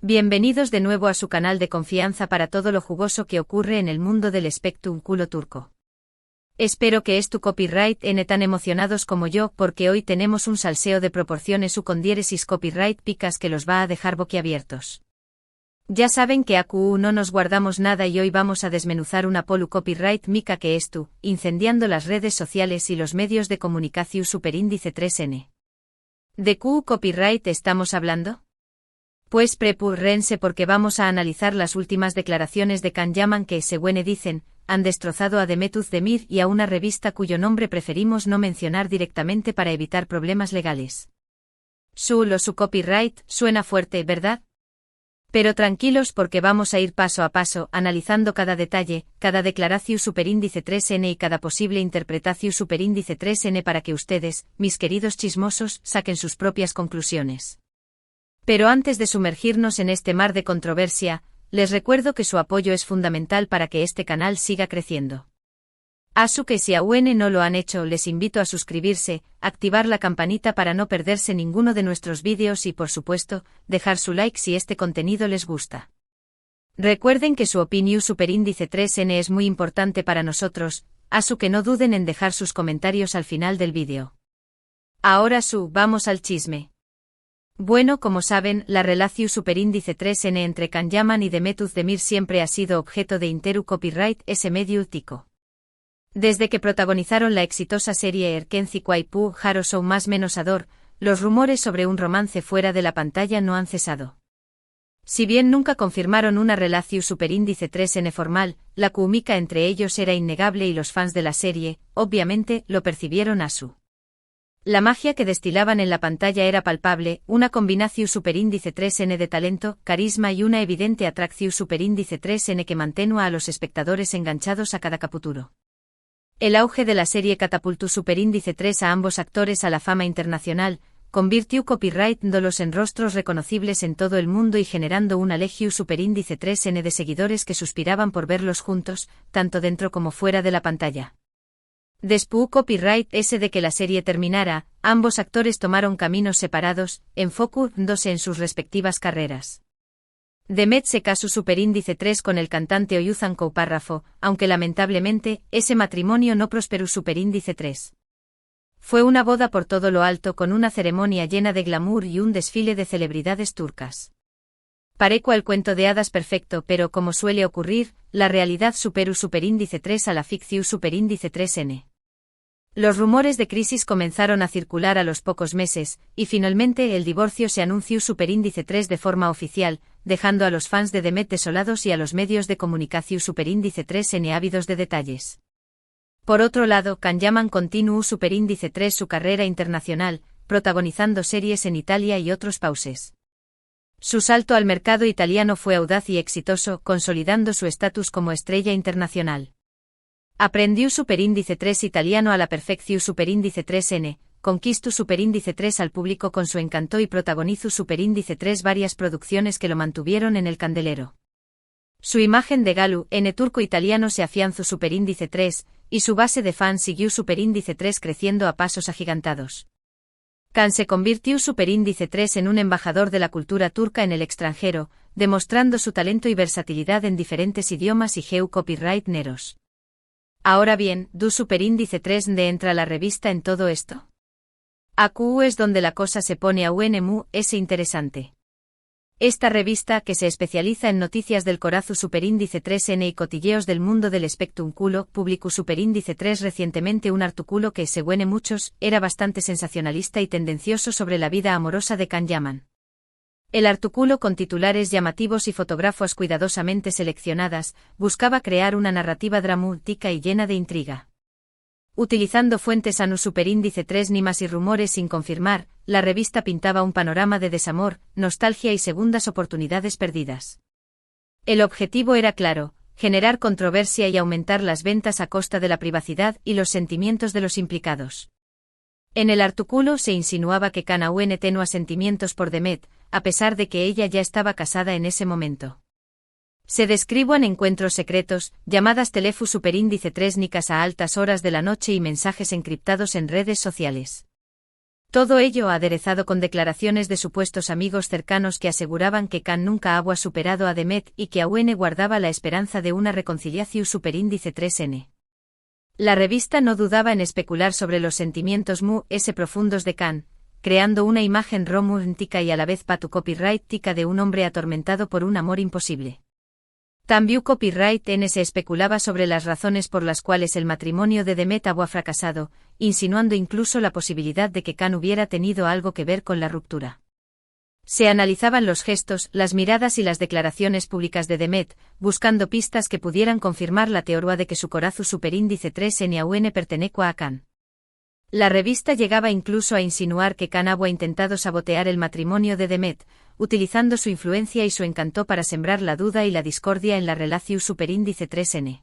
Bienvenidos de nuevo a su canal de confianza para todo lo jugoso que ocurre en el mundo del espectáculo turco. Espero que tu copyright n tan emocionados como yo porque hoy tenemos un salseo de proporciones con diéresis copyright picas que los va a dejar boquiabiertos. Ya saben que AQU no nos guardamos nada y hoy vamos a desmenuzar una polu copyright mica que incendiando las redes sociales y los medios de comunicación superíndice 3N. ¿De qué copyright estamos hablando? Pues prepúrense porque vamos a analizar las últimas declaraciones de Can Yaman que, según dicen, han destrozado a Demet Özdemir y a una revista cuyo nombre preferimos no mencionar directamente para evitar problemas legales. Su copyright suena fuerte, ¿verdad? Pero tranquilos porque vamos a ir paso a paso, analizando cada detalle, cada declaración superíndice 3N y cada posible interpretación superíndice 3N para que ustedes, mis queridos chismosos, saquen sus propias conclusiones. Pero antes de sumergirnos en este mar de controversia, les recuerdo que su apoyo es fundamental para que este canal siga creciendo. Que si aún no lo han hecho, les invito a suscribirse, activar la campanita para no perderse ninguno de nuestros vídeos y, por supuesto, dejar su like si este contenido les gusta. Recuerden que su opinión superíndice 3N es muy importante para nosotros, que no duden en dejar sus comentarios al final del vídeo. Ahora vamos al chisme. Bueno, como saben, la relación superíndice 3N entre Can Yaman y Demet Özdemir siempre ha sido objeto de interu copyright ese medio tico. Desde que protagonizaron la exitosa serie Erkenci Kwaipu Haro Show más menos Ador, los rumores sobre un romance fuera de la pantalla no han cesado. Si bien nunca confirmaron una relación superíndice 3N formal, la química entre ellos era innegable y los fans de la serie, obviamente, lo percibieron La magia que destilaban en la pantalla era palpable, una combinación superíndice 3N de talento, carisma y una evidente atracción superíndice 3N que mantenía a los espectadores enganchados a cada capítulo. El auge de la serie catapultó superíndice 3 a ambos actores a la fama internacional, convirtió copyright-dolos en rostros reconocibles en todo el mundo y generando una legión superíndice 3N de seguidores que suspiraban por verlos juntos, tanto dentro como fuera de la pantalla. Después copyright ese de que la serie terminara, ambos actores tomaron caminos separados, enfocándose en sus respectivas carreras. Demet se casó superíndice 3 con el cantante Oyuzhan Koupárrafo, aunque lamentablemente, ese matrimonio no prosperó superíndice 3. Fue una boda por todo lo alto con una ceremonia llena de glamour y un desfile de celebridades turcas. Parecía el cuento de hadas perfecto, pero como suele ocurrir, la realidad superó superíndice 3 a la ficción superíndice 3N. Los rumores de crisis comenzaron a circular a los pocos meses, y finalmente el divorcio se anunció superíndice 3 de forma oficial, dejando a los fans de Demet desolados y a los medios de comunicación superíndice 3N ávidos de detalles. Por otro lado, Can Yaman continuó superíndice 3 su carrera internacional, protagonizando series en Italia y otros países. Su salto al mercado italiano fue audaz y exitoso, consolidando su estatus como estrella internacional. Aprendió superíndice 3 italiano a la perfección superíndice 3N, conquistó superíndice 3 al público con su encanto y protagonizó superíndice 3 varias producciones que lo mantuvieron en el candelero. Su imagen de Galu, N turco-italiano se afianzó superíndice 3, y su base de fans siguió superíndice 3 creciendo a pasos agigantados. Can se convirtió superíndice 3 en un embajador de la cultura turca en el extranjero, demostrando su talento y versatilidad en diferentes idiomas y copyright neros. Ahora bien, superíndice 3 de entra la revista en todo esto. AQU es donde la cosa se pone es interesante. Esta revista, que se especializa en noticias del corazón superíndice 3N y cotilleos del mundo del espectáculo, publicó superíndice 3 recientemente un artículo que, según muchos, era bastante sensacionalista y tendencioso sobre la vida amorosa de Can Yaman. El artículo, con titulares llamativos y fotografías cuidadosamente seleccionadas, buscaba crear una narrativa dramática y llena de intriga. Utilizando fuentes superíndice 3 nimas y rumores sin confirmar, la revista pintaba un panorama de desamor, nostalgia y segundas oportunidades perdidas. El objetivo era claro: generar controversia y aumentar las ventas a costa de la privacidad y los sentimientos de los implicados. En el artículo se insinuaba que Can tenía sentimientos por Demet, a pesar de que ella ya estaba casada en ese momento. Se describen encuentros secretos, llamadas teléfono superíndice 3 nicas a altas horas de la noche y mensajes encriptados en redes sociales. Todo ello aderezado con declaraciones de supuestos amigos cercanos que aseguraban que Khan nunca había superado a Demet y que aún guardaba la esperanza de una reconciliación superíndice 3N. La revista no dudaba en especular sobre los sentimientos profundos de Khan, creando una imagen romántica y a la vez copyrightica de un hombre atormentado por un amor imposible. También Copyright se especulaba sobre las razones por las cuales el matrimonio de Demet había fracasado, insinuando incluso la posibilidad de que Khan hubiera tenido algo que ver con la ruptura. Se analizaban los gestos, las miradas y las declaraciones públicas de Demet, buscando pistas que pudieran confirmar la teoría de que su corazón superíndice 3N aún pertenecía a Khan. La revista llegaba incluso a insinuar que Khan había intentado sabotear el matrimonio de Demet, utilizando su influencia y su encanto para sembrar la duda y la discordia en la relación superíndice 3N.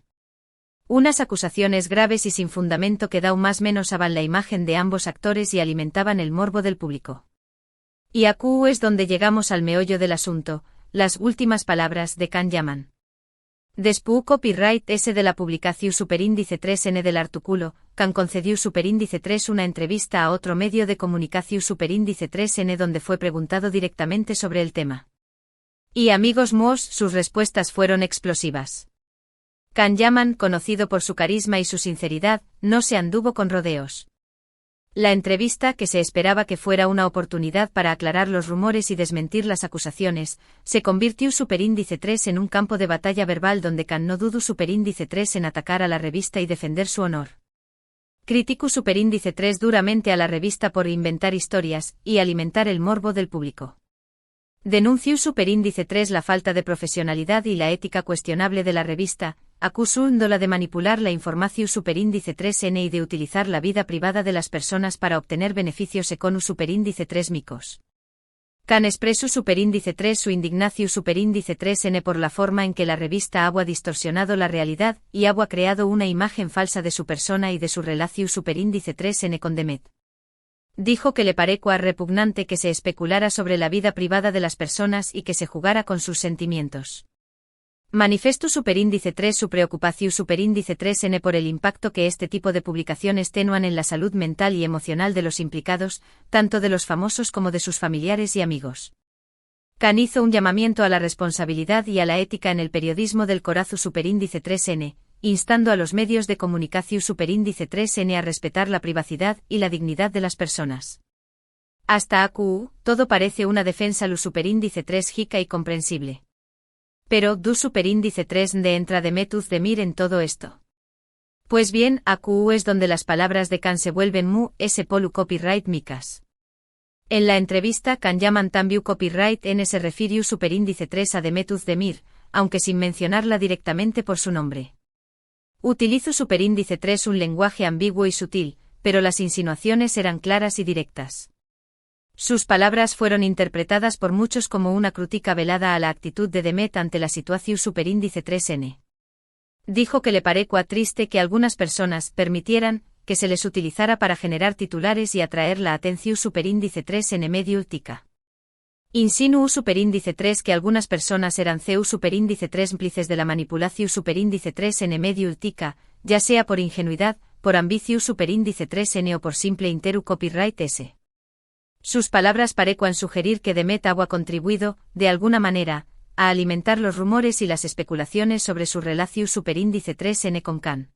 Unas acusaciones graves y sin fundamento que más menoscaban la imagen de ambos actores y alimentaban el morbo del público. Y aquí es donde llegamos al meollo del asunto, las últimas palabras de Khan llaman. Después copyright de la publicación superíndice 3N del artículo, Khan concedió superíndice 3 una entrevista a otro medio de comunicación superíndice 3N donde fue preguntado directamente sobre el tema. Y amigos míos, sus respuestas fueron explosivas. Khan Yaman, conocido por su carisma y su sinceridad, no se anduvo con rodeos. La entrevista, que se esperaba que fuera una oportunidad para aclarar los rumores y desmentir las acusaciones, se convirtió superíndice 3 en un campo de batalla verbal donde Khan no dudó superíndice 3 en atacar a la revista y defender su honor. Criticó superíndice 3 duramente a la revista por inventar historias y alimentar el morbo del público. Denunció superíndice 3 la falta de profesionalidad y la ética cuestionable de la revista, acusándola de manipular la información superíndice 3N y de utilizar la vida privada de las personas para obtener beneficios económicos superíndice 3 micos. Khan expresó superíndice 3 su indignación superíndice 3N por la forma en que la revista había distorsionado la realidad y había creado una imagen falsa de su persona y de su relación superíndice 3N con Demet. Dijo que le parecía repugnante que se especulara sobre la vida privada de las personas y que se jugara con sus sentimientos. Manifestó superíndice 3 su preocupación superíndice 3N por el impacto que este tipo de publicaciones tenían en la salud mental y emocional de los implicados, tanto de los famosos como de sus familiares y amigos. Khan hizo un llamamiento a la responsabilidad y a la ética en el periodismo del corazón superíndice 3N, instando a los medios de comunicación superíndice 3N a respetar la privacidad y la dignidad de las personas. Hasta aquí, todo parece una defensa lo superíndice 3 jica y comprensible. Pero, ¿du superíndice 3 de entra de Metuz de Mir en todo esto? Pues bien, aquí es donde las palabras de Khan se vuelven polu copyright micas. En la entrevista Khan Yaman también copyright se refirió superíndice 3 a Demetuz de Mir, aunque sin mencionarla directamente por su nombre. Utilizo superíndice 3 un lenguaje ambiguo y sutil, pero las insinuaciones eran claras y directas. Sus palabras fueron interpretadas por muchos como una crítica velada a la actitud de Demet ante la situación superíndice 3N. Dijo que le parecía triste que algunas personas permitieran que se les utilizara para generar titulares y atraer la atención superíndice 3N medio ultica. Insinuó superíndice 3 que algunas personas eran CEU superíndice 3 cómplices de la manipulación superíndice 3N medio ultica, ya sea por ingenuidad, por ambición superíndice 3N o por simple interu copyright S. Sus palabras parecían sugerir que Demet había contribuido, de alguna manera, a alimentar los rumores y las especulaciones sobre su relación superíndice 3N con Khan.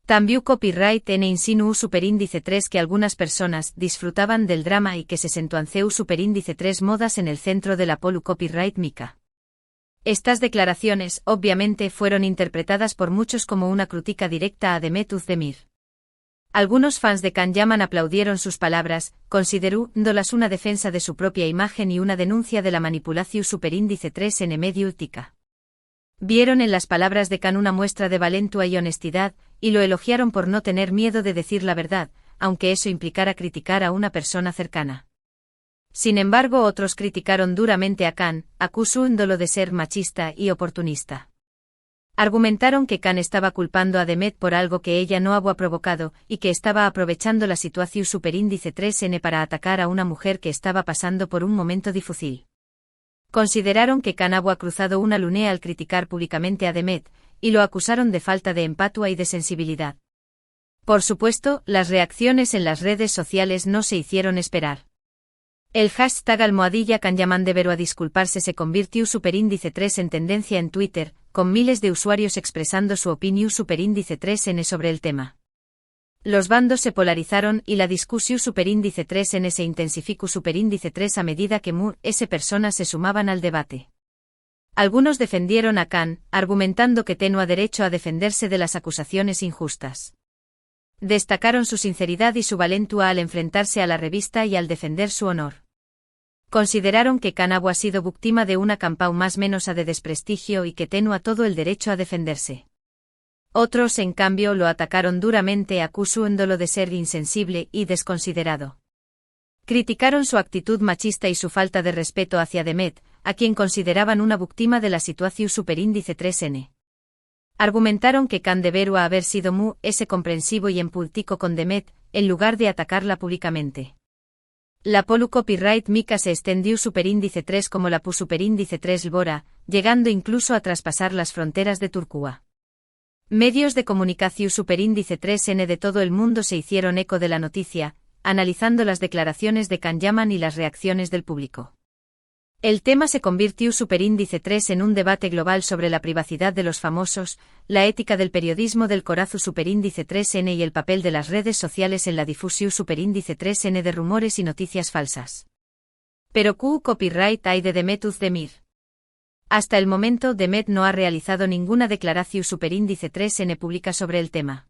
También copyright insinuó superíndice 3 que algunas personas disfrutaban del drama y que se sentuanceu superíndice 3 modas en el centro de la polu copyright mica. Estas declaraciones, obviamente, fueron interpretadas por muchos como una crítica directa a Demet Özdemir. Algunos fans de Khan Yaman aplaudieron sus palabras, considerándolas una defensa de su propia imagen y una denuncia de la manipulación superíndice 3N medio ultica. Vieron en las palabras de Khan una muestra de valentua y honestidad, y lo elogiaron por no tener miedo de decir la verdad, aunque eso implicara criticar a una persona cercana. Sin embargo, otros criticaron duramente a Khan, acusándolo de ser machista y oportunista. Argumentaron que Khan estaba culpando a Demet por algo que ella no había provocado, y que estaba aprovechando la situación superíndice 3N para atacar a una mujer que estaba pasando por un momento difícil. Consideraron que Khan había cruzado una línea al criticar públicamente a Demet, y lo acusaron de falta de empatia y de sensibilidad. Por supuesto, las reacciones en las redes sociales no se hicieron esperar. El hashtag #KanyamanDeveru a disculparse se convirtió superíndice 3 en tendencia en Twitter, con miles de usuarios expresando su opinión superíndice 3N sobre el tema. Los bandos se polarizaron y la discusión superíndice 3N se intensificó superíndice 3 a medida que personas se sumaban al debate. Algunos defendieron a Khan, argumentando que tenía derecho a defenderse de las acusaciones injustas. Destacaron su sinceridad y su valentía al enfrentarse a la revista y al defender su honor. Consideraron que Khan ha sido víctima de una campaña más menos de desprestigio y que tenía todo el derecho a defenderse. Otros, en cambio, lo atacaron duramente acusándolo de ser insensible y desconsiderado. Criticaron su actitud machista y su falta de respeto hacia Demet, a quien consideraban una víctima de la situación superíndice 3N. Argumentaron que Khan debería haber sido comprensivo y empático con Demet, en lugar de atacarla públicamente. La polu copyright Mika se extendió superíndice 3 como la superíndice 3 Lbora, llegando incluso a traspasar las fronteras de Turquía. Medios de comunicación superíndice 3N de todo el mundo se hicieron eco de la noticia, analizando las declaraciones de Kanyaman y las reacciones del público. El tema se convirtió superíndice 3 en un debate global sobre la privacidad de los famosos, la ética del periodismo del corazo superíndice 3N y el papel de las redes sociales en la difusión superíndice 3N de rumores y noticias falsas. Pero ¿qué copyright hay de Demet Özdemir? Hasta el momento Demet no ha realizado ninguna declaración superíndice 3N pública sobre el tema.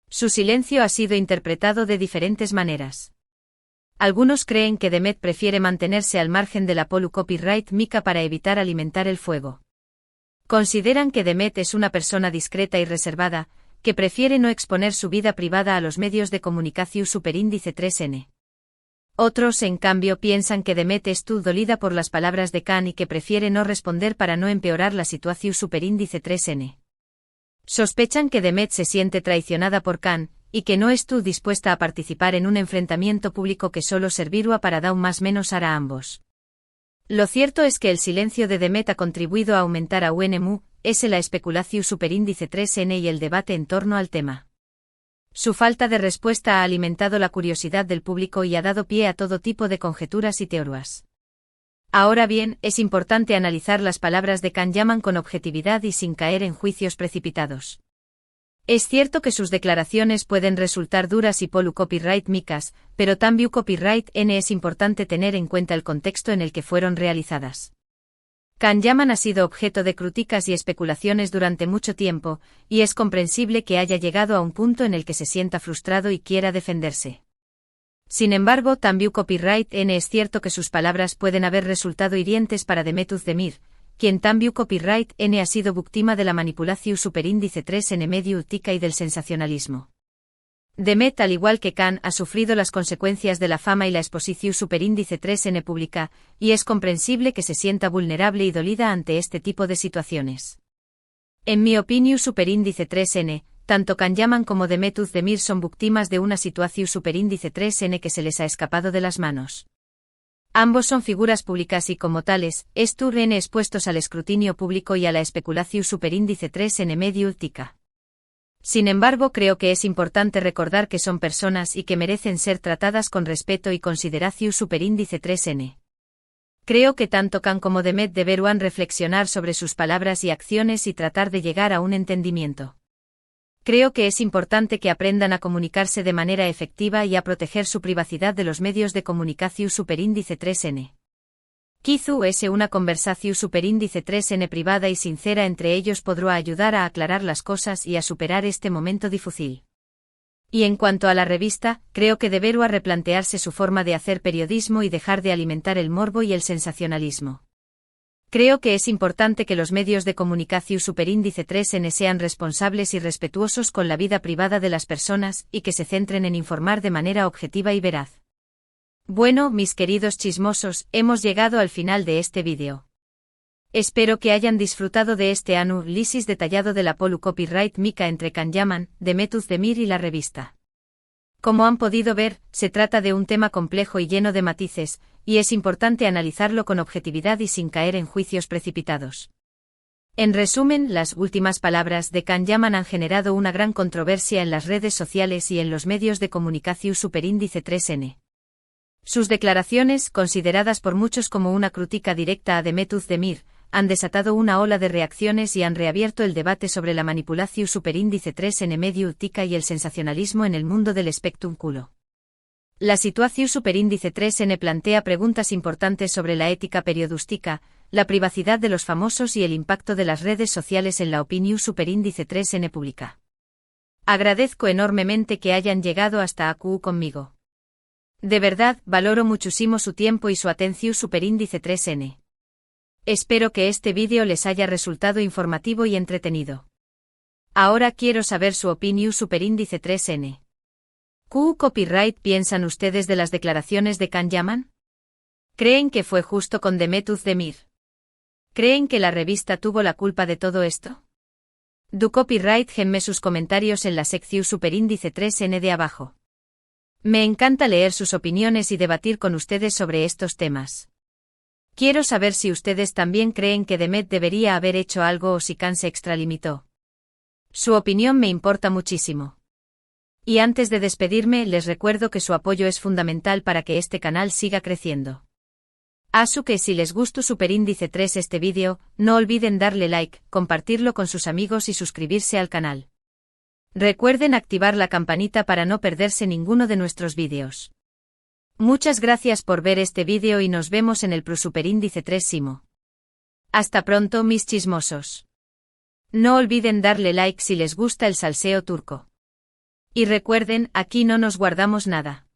Su silencio ha sido interpretado de diferentes maneras. Algunos creen que Demet prefiere mantenerse al margen de la polu copyright Mika para evitar alimentar el fuego. Consideran que Demet es una persona discreta y reservada, que prefiere no exponer su vida privada a los medios de comunicación superíndice 3N. Otros, en cambio, piensan que Demet estuvo dolida por las palabras de Khan y que prefiere no responder para no empeorar la situación superíndice 3N. Sospechan que Demet se siente traicionada por Khan, y que no estuvo dispuesta a participar en un enfrentamiento público que solo servirá para dar más menos a ambos. Lo cierto es que el silencio de Demet ha contribuido a aumentar a la especulación superíndice 3N y el debate en torno al tema. Su falta de respuesta ha alimentado la curiosidad del público y ha dado pie a todo tipo de conjeturas y teorías. Ahora bien, es importante analizar las palabras de Kanyaman con objetividad y sin caer en juicios precipitados. Es cierto que sus declaraciones pueden resultar duras y polu copyright Mikas, pero también copyright N es importante tener en cuenta el contexto en el que fueron realizadas. Kanyaman ha sido objeto de críticas y especulaciones durante mucho tiempo, y es comprensible que haya llegado a un punto en el que se sienta frustrado y quiera defenderse. Sin embargo, también copyright N es cierto que sus palabras pueden haber resultado hirientes para Demet Özdemir, quien también copyright N ha sido víctima de la manipulación superíndice 3N mediática y del sensacionalismo. Demet, al igual que Khan, ha sufrido las consecuencias de la fama y la exposición superíndice 3N pública, y es comprensible que se sienta vulnerable y dolida ante este tipo de situaciones. En mi opinión superíndice 3N, tanto Kanyaman como Demet Özdemir son víctimas de una situación superíndice 3N que se les ha escapado de las manos. Ambos son figuras públicas y como tales, están expuestos al escrutinio público y a la especulación superíndice 3N mediática. Sin embargo, creo que es importante recordar que son personas y que merecen ser tratadas con respeto y consideración superíndice 3N. Creo que tanto Khan como Demet deberán reflexionar sobre sus palabras y acciones y tratar de llegar a un entendimiento. Creo que es importante que aprendan a comunicarse de manera efectiva y a proteger su privacidad de los medios de comunicación superíndice 3N. Quizás una conversación superíndice 3N privada y sincera entre ellos podrá ayudar a aclarar las cosas y a superar este momento difícil. Y en cuanto a la revista, creo que deberá replantearse su forma de hacer periodismo y dejar de alimentar el morbo y el sensacionalismo. Creo que es importante que los medios de comunicación superíndice 3N sean responsables y respetuosos con la vida privada de las personas y que se centren en informar de manera objetiva y veraz. Bueno, mis queridos chismosos, hemos llegado al final de este vídeo. Espero que hayan disfrutado de este análisis detallado de la polu copyright Mika entre Kanyaman, Demet Özdemir y la revista. Como han podido ver, se trata de un tema complejo y lleno de matices, y es importante analizarlo con objetividad y sin caer en juicios precipitados. En resumen, las últimas palabras de Can Yaman han generado una gran controversia en las redes sociales y en los medios de comunicación superíndice 3N. Sus declaraciones, consideradas por muchos como una crítica directa a Demet Özdemir, han desatado una ola de reacciones y han reabierto el debate sobre la manipulación superíndice 3N mediática y el sensacionalismo en el mundo del espectáculo. La situación superíndice 3N plantea preguntas importantes sobre la ética periodística, la privacidad de los famosos y el impacto de las redes sociales en la opinión superíndice 3N pública. Agradezco enormemente que hayan llegado hasta aquí conmigo. De verdad, valoro muchísimo su tiempo y su atención superíndice 3N. Espero que este vídeo les haya resultado informativo y entretenido. Ahora quiero saber su opinión superíndice 3N. ¿Qué copyright piensan ustedes de las declaraciones de Can Yaman? ¿Creen que fue justo con Demet Özdemir? ¿Creen que la revista tuvo la culpa de todo esto? Du copyright genme sus comentarios en la sección superíndice 3N de abajo. Me encanta leer sus opiniones y debatir con ustedes sobre estos temas. Quiero saber si ustedes también creen que Demet debería haber hecho algo o si Can se extralimitó. Su opinión me importa muchísimo. Y antes de despedirme, les recuerdo que su apoyo es fundamental para que este canal siga creciendo. Así que si les gustó superíndice 3 este vídeo, no olviden darle like, compartirlo con sus amigos y suscribirse al canal. Recuerden activar la campanita para no perderse ninguno de nuestros vídeos. Muchas gracias por ver este vídeo y nos vemos en el superíndice 3. Hasta pronto, mis chismosos. No olviden darle like si les gusta el salseo turco. Y recuerden, aquí no nos guardamos nada.